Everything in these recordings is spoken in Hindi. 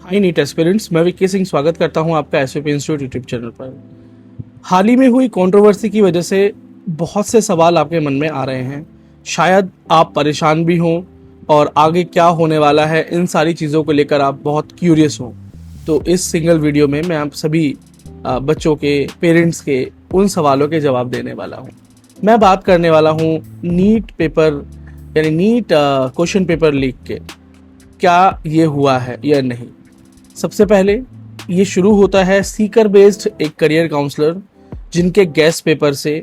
हाय नीट एस्पिरेंट्स, मैं विक्की सिंह स्वागत करता हूं आपका एसवीपी इंस्टीट्यूट यूट्यूब चैनल पर। हाल ही में हुई कंट्रोवर्सी की वजह से बहुत से सवाल आपके मन में आ रहे हैं। शायद आप परेशान भी हों और आगे क्या होने वाला है इन सारी चीज़ों को लेकर आप बहुत क्यूरियस हों। तो इस सिंगल वीडियो में मैं आप सभी बच्चों के, पेरेंट्स के उन सवालों के जवाब देने वाला हूँ। मैं बात करने वाला हूँ नीट पेपर यानी नीट क्वेश्चन पेपर लीक के। क्या ये हुआ है या नहीं? सबसे पहले ये शुरू होता है सीकर बेस्ड एक करियर काउंसलर जिनके गैस पेपर से,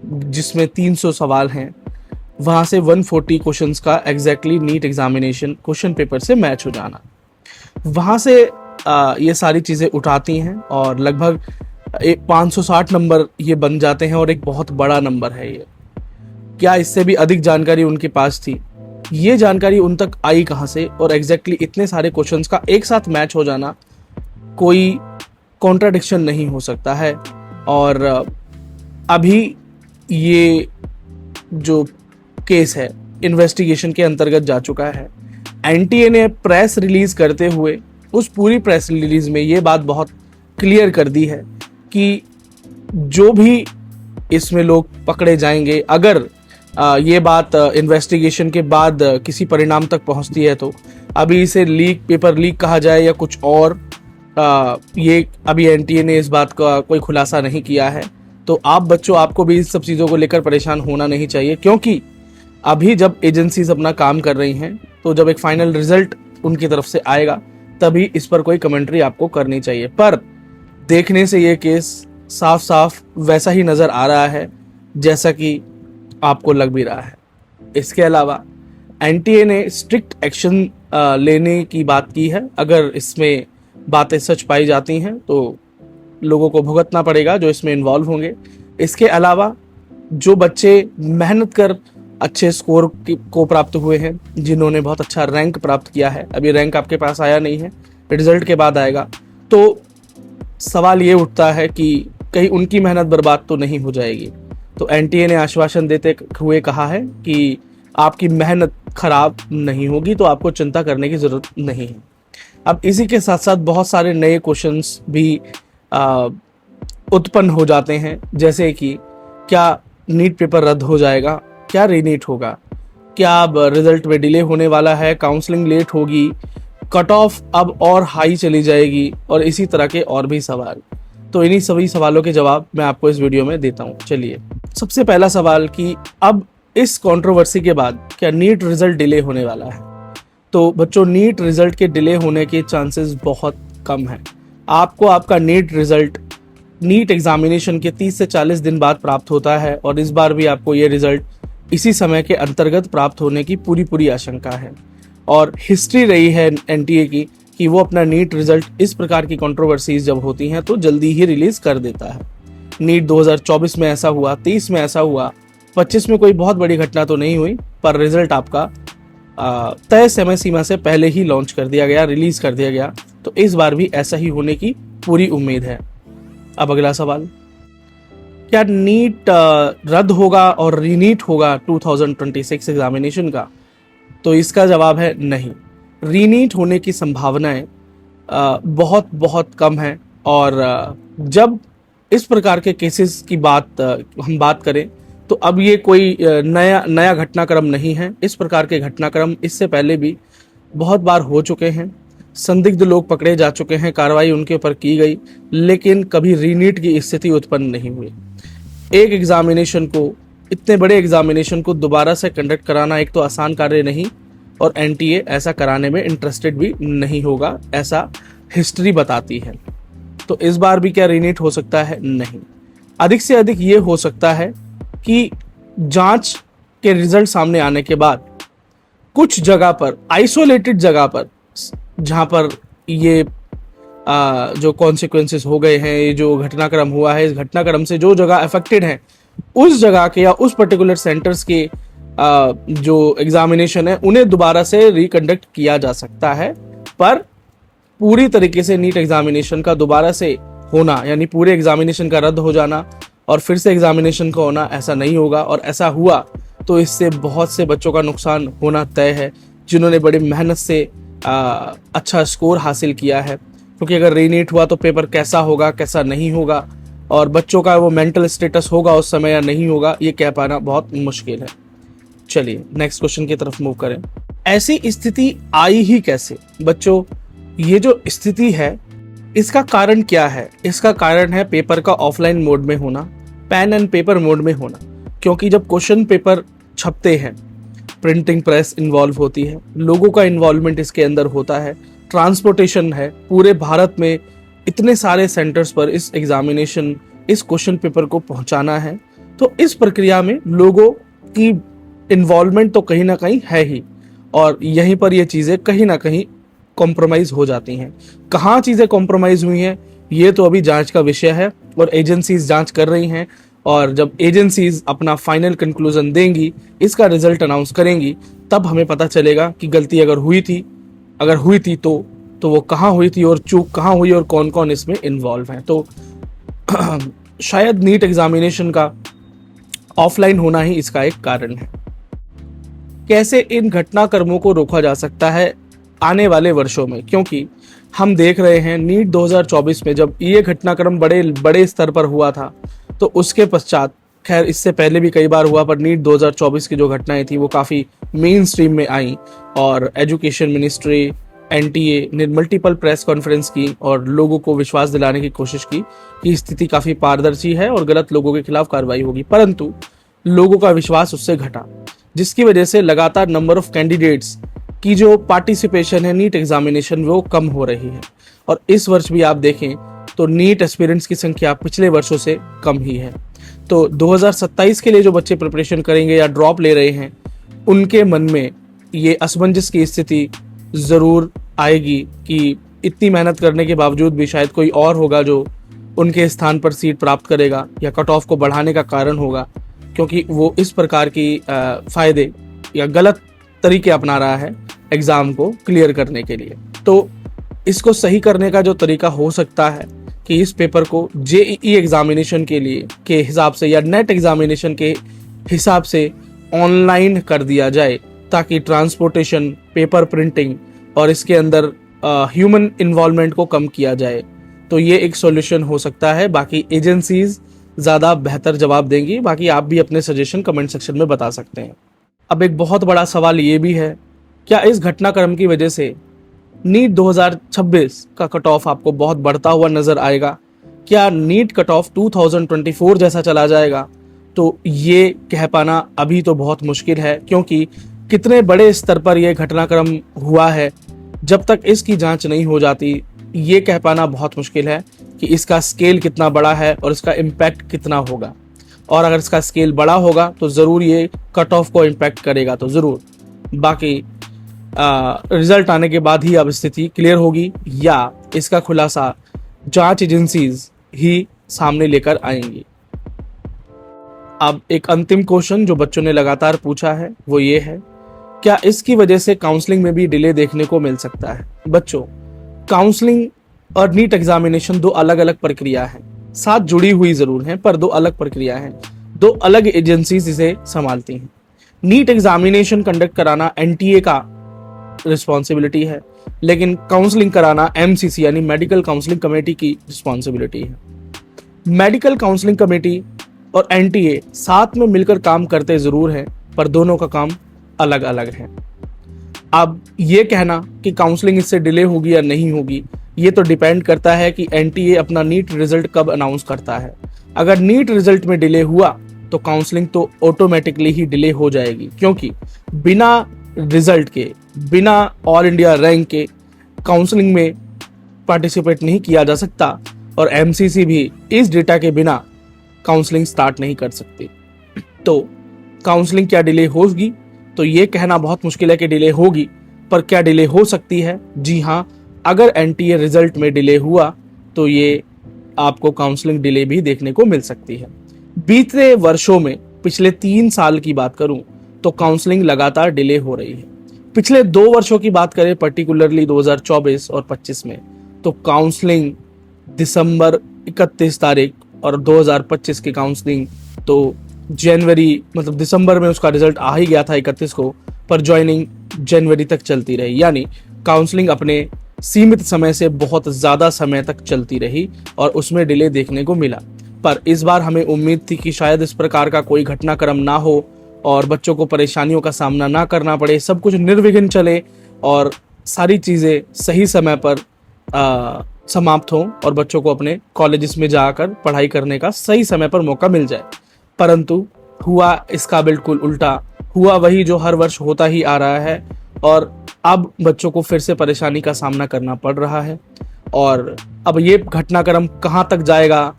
जिसमें 300 सवाल हैं, वहाँ से 140 क्वेश्चंस का exactly NEET examination question paper से मैच हो जाना। वहाँ से ये सारी चीज़ें उठाती हैं और लगभग 560 नंबर ये बन जाते हैं और एक बहुत बड़ा नंबर है ये। क्या इससे भी अधिक जानकारी उनके पास थी? ये जानकारी उन तक आई कहाँ से? और एग्जैक्टली इतने सारे क्वेश्चंस का एक साथ मैच हो जाना कोई कॉन्ट्राडिक्शन नहीं हो सकता है। और अभी ये जो केस है इन्वेस्टिगेशन के अंतर्गत जा चुका है। एनटीए ने प्रेस रिलीज करते हुए उस पूरी प्रेस रिलीज में ये बात बहुत क्लियर कर दी है कि जो भी इसमें लोग पकड़े जाएंगे, अगर ये बात इन्वेस्टिगेशन के बाद किसी परिणाम तक पहुंचती है तो अभी इसे पेपर लीक कहा जाए या कुछ और, ये अभी एनटीए ने इस बात का कोई खुलासा नहीं किया है। तो आप बच्चों, आपको भी इस सब चीज़ों को लेकर परेशान होना नहीं चाहिए, क्योंकि अभी जब एजेंसीज अपना काम कर रही हैं तो जब एक फाइनल रिजल्ट उनकी तरफ से आएगा तभी इस पर कोई कमेंट्री आपको करनी चाहिए। पर देखने से ये केस साफ साफ वैसा ही नज़र आ रहा है जैसा कि आपको लग भी रहा है। इसके अलावा एनटीए ने स्ट्रिक्ट एक्शन लेने की बात की है। अगर इसमें बातें सच पाई जाती हैं तो लोगों को भुगतना पड़ेगा जो इसमें इन्वॉल्व होंगे। इसके अलावा जो बच्चे मेहनत कर अच्छे स्कोर को प्राप्त हुए हैं, जिन्होंने बहुत अच्छा रैंक प्राप्त किया है, अभी रैंक आपके पास आया नहीं है, रिजल्ट के बाद आएगा, तो सवाल ये उठता है कि कहीं उनकी मेहनत बर्बाद तो नहीं हो जाएगी। तो एनटीए ने आश्वासन देते हुए कहा है कि आपकी मेहनत खराब नहीं होगी, तो आपको चिंता करने की ज़रूरत नहीं है। अब इसी के साथ साथ बहुत सारे नए क्वेश्चंस भी उत्पन्न हो जाते हैं, जैसे कि क्या नीट पेपर रद्द हो जाएगा, क्या रीनीट होगा, क्या अब रिजल्ट में डिले होने वाला है, काउंसलिंग लेट होगी, कट ऑफ अब और हाई चली जाएगी, और इसी तरह के और भी सवाल। तो इन्हीं सभी सवालों के जवाब मैं आपको इस वीडियो में देता हूँ। चलिए, सबसे पहला सवाल कि अब इस कंट्रोवर्सी के बाद क्या नीट रिजल्ट डिले होने वाला है? तो बच्चों, नीट रिजल्ट के डिले होने के चांसेस बहुत कम हैं। आपको आपका नीट रिजल्ट नीट एग्जामिनेशन के 30 से 40 दिन बाद प्राप्त होता है और इस बार भी आपको ये रिजल्ट इसी समय के अंतर्गत प्राप्त होने की पूरी आशंका है। और हिस्ट्री रही है एनटीए की कि वो अपना नीट रिजल्ट इस प्रकार की कंट्रोवर्सीज जब होती हैं तो जल्दी ही रिलीज कर देता है। नीट 2024 में ऐसा हुआ, 23 में ऐसा हुआ, 25 में कोई बहुत बड़ी घटना तो नहीं हुई, पर रिजल्ट आपका तय समय सीमा से पहले ही लॉन्च कर दिया गया, रिलीज कर दिया गया। तो इस बार भी ऐसा ही होने की पूरी उम्मीद है। अब अगला सवाल, क्या नीट रद्द होगा और रीनीट होगा 2026 एग्जामिनेशन का? तो इसका जवाब है नहीं। रीनीट होने की संभावनाएं बहुत कम है। और जब इस प्रकार के केसेस की हम बात करें तो अब ये कोई नया घटनाक्रम नहीं है। इस प्रकार के घटनाक्रम इससे पहले भी बहुत बार हो चुके हैं। संदिग्ध लोग पकड़े जा चुके हैं, कार्रवाई उनके ऊपर की गई, लेकिन कभी रीनीट की स्थिति उत्पन्न नहीं हुई। एक एग्जामिनेशन को, इतने बड़े एग्जामिनेशन को दोबारा से कंडक्ट कराना एक तो आसान कार्य नहीं, और एनटीए ऐसा कराने में इंटरेस्टेड भी नहीं होगा, ऐसा हिस्ट्री बताती है। तो इस बार भी क्या रीनीट हो सकता है? नहीं। अधिक से अधिक ये हो सकता है कि जांच के रिजल्ट सामने आने के बाद कुछ जगह पर, आइसोलेटेड जगह पर, जहां पर ये जो कॉन्सिक्वेंसेस हो गए हैं, ये जो घटनाक्रम हुआ है, इस घटनाक्रम से जो जगह अफेक्टेड है, उस जगह के या उस पर्टिकुलर सेंटर्स के जो एग्जामिनेशन है उन्हें दोबारा से रिकंडक्ट किया जा सकता है। पर पूरी तरीके से नीट एग्जामिनेशन का दोबारा से होना, यानी पूरे एग्जामिनेशन का रद्द हो जाना और फिर से एग्जामिनेशन का होना, ऐसा नहीं होगा। और ऐसा हुआ तो इससे बहुत से बच्चों का नुकसान होना तय है, जिन्होंने बड़ी मेहनत से अच्छा स्कोर हासिल किया है, क्योंकि अगर रीनीट हुआ तो पेपर कैसा होगा कैसा नहीं होगा, और बच्चों का वो मेंटल स्टेटस होगा उस समय या नहीं होगा, ये कह पाना बहुत मुश्किल है। चलिए नेक्स्ट क्वेश्चन की तरफ मूव करें। ऐसी स्थिति आई ही कैसे? बच्चों, ये जो स्थिति है इसका कारण क्या है? इसका कारण है पेपर का ऑफलाइन मोड में होना, पेन एंड पेपर मोड में होना। क्योंकि जब क्वेश्चन पेपर छपते हैं, प्रिंटिंग प्रेस इन्वॉल्व होती है, लोगों का इन्वॉल्वमेंट इसके अंदर होता है, ट्रांसपोर्टेशन है, पूरे भारत में इतने सारे सेंटर्स पर इस एग्जामिनेशन, इस क्वेश्चन पेपर को पहुंचाना है, तो इस प्रक्रिया में लोगों की इन्वॉल्वमेंट तो कहीं ना कहीं है ही, और यहीं पर ये चीज़ें कहीं ना कहीं कॉम्प्रोमाइज हो जाती हैं। कहाँ चीज़ें कॉम्प्रोमाइज हुई हैं ये तो अभी जांच का विषय है, और एजेंसीज जांच कर रही हैं, और जब एजेंसीज अपना फाइनल कंक्लूजन देंगी, इसका रिजल्ट अनाउंस करेंगी, तब हमें पता चलेगा कि गलती अगर हुई थी तो वो कहाँ हुई थी और चूक कहाँ हुई और कौन कौन इसमें इन्वॉल्व हैं। तो शायद नीट एग्जामिनेशन का ऑफलाइन होना ही इसका एक कारण है। कैसे इन घटनाक्रमों को रोका जा सकता है आने वाले वर्षों में? क्योंकि हम देख रहे हैं नीट 2024 में जब ये घटनाक्रम बड़े बड़े स्तर पर हुआ था, तो उसके पश्चात, खैर इससे पहले भी कई बार हुआ, पर नीट 2024 की जो घटनाएं थी वो काफ़ी मेन स्ट्रीम में आई, और एजुकेशन मिनिस्ट्री, एनटीए ने मल्टीपल प्रेस कॉन्फ्रेंस की और लोगों को विश्वास दिलाने की कोशिश की कि स्थिति काफ़ी पारदर्शी है और गलत लोगों के खिलाफ कार्रवाई होगी, परंतु लोगों का विश्वास उससे घटा, जिसकी वजह से लगातार नंबर ऑफ कैंडिडेट्स की जो पार्टिसिपेशन है नीट एग्जामिनेशन वो कम हो रही है। और इस वर्ष भी आप देखें तो नीट एस्पिरेंट्स की संख्या पिछले वर्षों से कम ही है। तो 2027 के लिए जो बच्चे प्रिपरेशन करेंगे या ड्रॉप ले रहे हैं, उनके मन में ये असमंजस की स्थिति ज़रूर आएगी कि इतनी मेहनत करने के बावजूद भी शायद कोई और होगा जो उनके स्थान पर सीट प्राप्त करेगा या कट ऑफ को बढ़ाने का कारण होगा, क्योंकि वो इस प्रकार की फ़ायदे या गलत तरीके अपना रहा है एग्ज़ाम को क्लियर करने के लिए। तो इसको सही करने का जो तरीका हो सकता है कि इस पेपर को जेईई एग्जामिनेशन के लिए के हिसाब से या नेट एग्जामिनेशन के हिसाब से ऑनलाइन कर दिया जाए, ताकि ट्रांसपोर्टेशन, पेपर प्रिंटिंग और इसके अंदर ह्यूमन इन्वॉल्वमेंट को कम किया जाए। तो ये एक सॉल्यूशन हो सकता है। बाकी एजेंसीज ज़्यादा बेहतर जवाब देंगी, बाकी आप भी अपने सजेशन कमेंट सेक्शन में बता सकते हैं। अब एक बहुत बड़ा सवाल ये भी है, क्या इस घटनाक्रम की वजह से नीट 2026 का कट ऑफ आपको बहुत बढ़ता हुआ नजर आएगा? क्या नीट कट ऑफ 2024 जैसा चला जाएगा? तो ये कह पाना अभी तो बहुत मुश्किल है, क्योंकि कितने बड़े स्तर पर यह घटनाक्रम हुआ है, जब तक इसकी जांच नहीं हो जाती ये कह पाना बहुत मुश्किल है कि इसका स्केल कितना बड़ा है और इसका इम्पैक्ट कितना होगा। और अगर इसका स्केल बड़ा होगा तो ज़रूर ये कट ऑफ को इम्पैक्ट करेगा, तो ज़रूर। बाकी रिजल्ट आने के बाद ही अब स्थिति क्लियर होगी, या इसका खुलासा जांच एजेंसीज ही सामने लेकर आएंगी। अब एक अंतिम क्वेश्चन जो बच्चों ने लगातार पूछा है वो ये है, क्या इसकी वजह से काउंसलिंग में भी डिले देखने को मिल सकता है? बच्चों, काउंसलिंग और नीट एग्जामिनेशन दो अलग अलग प्रक्रिया है, साथ जुड़ी हुई जरूर हैं पर दो अलग प्रक्रिया हैं, दो अलग एजेंसीज इसे संभालती हैं। नीट एग्जामिनेशन कंडक्ट कराना एनटीए का रिस्पॉन्सिबिलिटी है, लेकिन काउंसलिंग कराना एमसीसी यानी मेडिकल काउंसलिंग कमेटी की रिस्पॉन्सिबिलिटी है। मेडिकल काउंसलिंग कमेटी और एनटीए साथ में मिलकर काम करते जरूर हैं, पर दोनों का काम अलग अलग है। अब ये कहना कि काउंसलिंग इससे डिले होगी या नहीं होगी, ये तो डिपेंड करता है कि एनटीए अपना नीट रिजल्ट कब अनाउंस करता है। अगर नीट रिजल्ट में डिले हुआ तो काउंसलिंग तो ऑटोमेटिकली ही डिले हो जाएगी, क्योंकि बिना रिजल्ट के, बिना ऑल इंडिया रैंक के काउंसलिंग में पार्टिसिपेट नहीं किया जा सकता, और एमसीसी भी इस डेटा के बिना काउंसलिंग स्टार्ट नहीं कर सकती। तो काउंसलिंग क्या डिले होगी? तो ये कहना बहुत मुश्किल है कि डिले होगी, पर क्या डिले हो सकती है? जी हाँ, अगर एनटीए रिजल्ट में डिले हुआ तो ये आपको काउंसलिंग डिले भी देखने को मिल सकती है। बीते वर्षों में पिछले 3 साल की बात करूं तो काउंसलिंग लगातार डिले हो रही है। पिछले 2 वर्षों की बात करें, पर्टिकुलरली 2024 और 25 में, तो काउंसलिंग दिसंबर 31 तारीख और 2025 की काउंसलिंग तो जनवरी, मतलब दिसंबर में उसका रिजल्ट आ ही गया था 31 को, पर ज्वाइनिंग जनवरी तक चलती रही। यानी काउंसलिंग अपने सीमित समय से बहुत ज़्यादा समय तक चलती रही और उसमें डिले देखने को मिला। पर इस बार हमें उम्मीद थी कि शायद इस प्रकार का कोई घटनाक्रम ना हो और बच्चों को परेशानियों का सामना ना करना पड़े, सब कुछ निर्विघ्न चले और सारी चीज़ें सही समय पर समाप्त हों और बच्चों को अपने कॉलेजेस में जाकर पढ़ाई करने का सही समय पर मौका मिल जाए। परंतु हुआ इसका बिल्कुल उल्टा, हुआ वही जो हर वर्ष होता ही आ रहा है और अब बच्चों को फिर से परेशानी का सामना करना पड़ रहा है। और अब ये घटनाक्रम कहाँ तक जाएगा,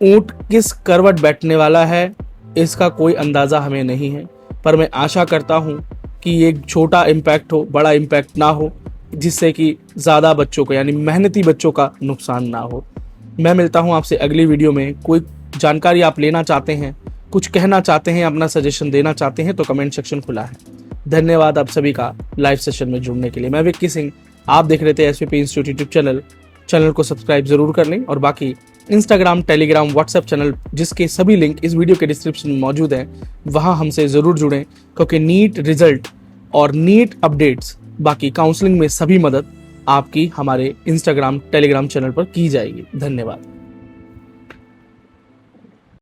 ऊंट किस करवट बैठने वाला है, इसका कोई अंदाज़ा हमें नहीं है। पर मैं आशा करता हूँ कि ये छोटा इम्पैक्ट हो, बड़ा इम्पैक्ट ना हो, जिससे कि ज़्यादा बच्चों को यानी मेहनती बच्चों का नुकसान ना हो। मैं मिलता हूँ आपसे अगली वीडियो में। कोई जानकारी आप लेना चाहते हैं, कुछ कहना चाहते हैं, अपना सजेशन देना चाहते हैं तो कमेंट सेक्शन खुला है। धन्यवाद आप सभी का लाइव सेशन में जुड़ने के लिए। मैं विक्की सिंह, आप देख रहे थे एसवीपी इंस्टीट्यूट यूट्यूब चैनल को सब्सक्राइब जरूर कर लें और बाकी इंस्टाग्राम, टेलीग्राम, व्हाट्सएप चैनल जिसके सभी लिंक इस वीडियो के डिस्क्रिप्शन में मौजूद हैं, वहां हमसे ज़रूर जुड़ें क्योंकि नीट रिजल्ट और नीट अपडेट्स, बाकी काउंसलिंग में सभी मदद आपकी हमारे इंस्टाग्राम, टेलीग्राम चैनल पर की जाएगी। धन्यवाद।